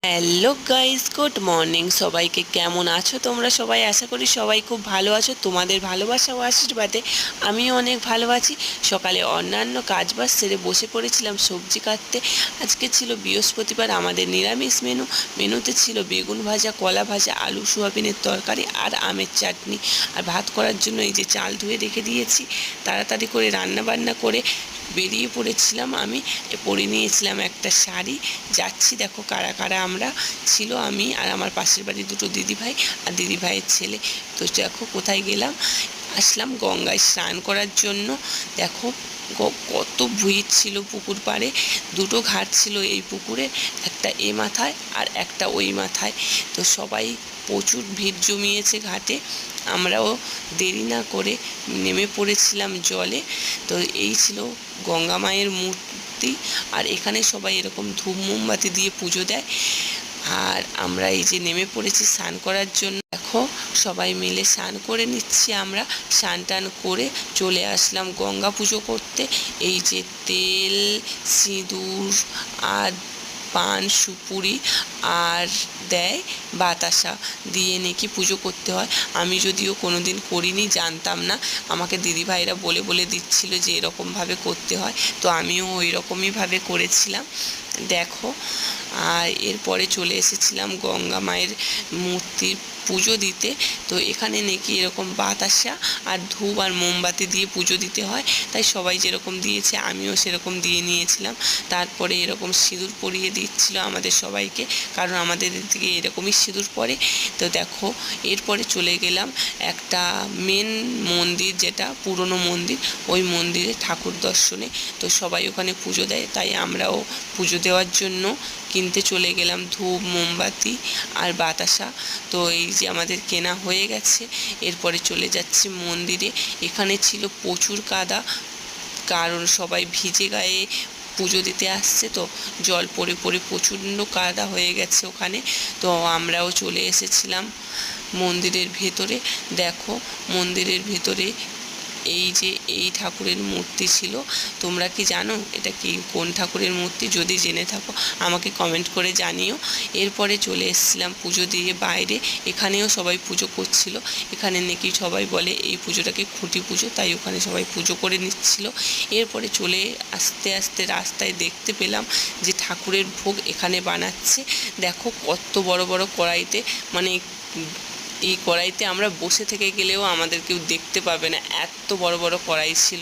Hello guys, good morning. সবাইকে কেমন আছো তোমরা সবাই? আশা করি সবাই খুব ভালো আছো। তোমাদের ভালোবাসা ও আশীর্বাদে আমিও অনেক ভালো আছি। সকালে অন্যান্য কাজবাজ সেরে বসে পড়েছিলাম সবজি কাটতে। আজকে ছিল বৃহস্পতিবার, আমাদের নিরামিষ মেনুতে ছিল বেগুন ভাজা, কলা ভাজা, আলু সোয়াবিনের তরকারি আর আমের চাটনি। আর ভাত করার জন্য এই যে চাল ধুয়ে রেখে দিয়েছি। তাড়াতাড়ি করে রান্না বান্না করে বেরিয়ে পড়েছিলাম। আমি পরে নিয়েছিলাম একটা শাড়ি। যাচ্ছি, দেখো কারা কারা আমরা ছিল, আমি আর আমার পাশের বাড়ির দুটো দিদিভাই আর দিদিভাইয়ের ছেলে। তো দেখো কোথায় গেলাম, আসলাম গঙ্গায় স্নান করার জন্য। দেখো কত ভিড় ছিল পুকুর পাড়ে। দুটো ঘাট ছিল এই পুকুরে, একটা এ মাথায় আর একটা ওই মাথায়। তো সবাই প্রচুর ভিড় জমিয়েছে ঘাটে। আমরাও দেরি না করে নেমে পড়েছিলাম জলে। তো এই ছিল গঙ্গা মায়ের মূর্তি। আর এখানে সবাই এরকম ধূপ মোমবাতি দিয়ে পুজো দেয়। আর আমরা এই যে নেমে পড়েছি স্নান করার জন্য। দেখো সবাই মিলে স্নান করে নিচ্ছি। আমরা স্নান টান করে চলে আসলাম গঙ্গা পুজো করতে। এই যে তেল, সিঁদুর আর পান সুপুরি আর দেয় বাতাসা দিয়ে নাকি পুজো করতে হয়। আমি যদিও কোনো দিন করিনি, জানতাম না। আমাকে দিদিভাইরা বলে বলে দিচ্ছিল যে এরকমভাবে করতে হয়, তো আমিও ওই রকমইভাবে করেছিলাম। দেখো, আর এরপরে চলে এসেছিলাম গঙ্গা মায়ের মূর্তির পুজো দিতে। তো এখানে নাকি এরকম বাতাসা আর ধূপ আর মোমবাতি দিয়ে পুজো দিতে হয়, তাই সবাই যেরকম দিয়েছে আমিও সেরকম দিয়ে নিয়েছিলাম। তারপরে এরকম সিঁদুর পরিয়ে দিচ্ছিল আমাদের সবাইকে, কারণ আমাদের দিকে এরকমই সিঁদুর পরে। তো দেখো এরপরে চলে গেলাম একটা মেন মন্দির, যেটা পুরনো মন্দির, ওই মন্দিরে ঠাকুর দর্শনে। তো সবাই ওখানে পুজো দেয়, তাই আমরাও পুজো দেওয়ার জন্য কিনতে চলে গেলাম ধূপ মোমবাতি আর বাতাসা। তো এই যে আমাদের কেনা হয়ে গেছে। এরপরে চলে যাচ্ছি মন্দিরে। এখানে ছিল প্রচুর কাদা, কারণ সবাই ভিজে গায়ে পুজো দিতে আসছে, তো জল পড়ে পড়ে প্রচণ্ড কাদা হয়ে গেছে ওখানে। তো আমরাও চলে এসেছিলাম মন্দিরের ভেতরে। দেখো মন্দিরের ভেতরে এই যে এই ঠাকুরের মূর্তি ছিল। তোমরা কি জানো এটা কি কোন ঠাকুরের মূর্তি? যদি জেনে থাকো আমাকে কমেন্ট করে জানিও। এরপরে চলে এসেছিলাম পুজো দিয়ে বাইরে। এখানেও সবাই পুজো করছিল। এখানে নাকি সবাই বলে এই পুজোটাকে খুঁটি পুজো, তাই ওখানে সবাই পুজো করে নিচ্ছিল। এরপরে চলে আস্তে আস্তে রাস্তায় দেখতে পেলাম যে ঠাকুরের ভোগ এখানে বানাচ্ছে। দেখো কত বড় বড় কড়াইতে, মানে এই কড়াইতে আমরা বসে থেকে গেলেও আমাদের কেউ দেখতে পাবে না, এত বড় বড় কড়াই ছিল।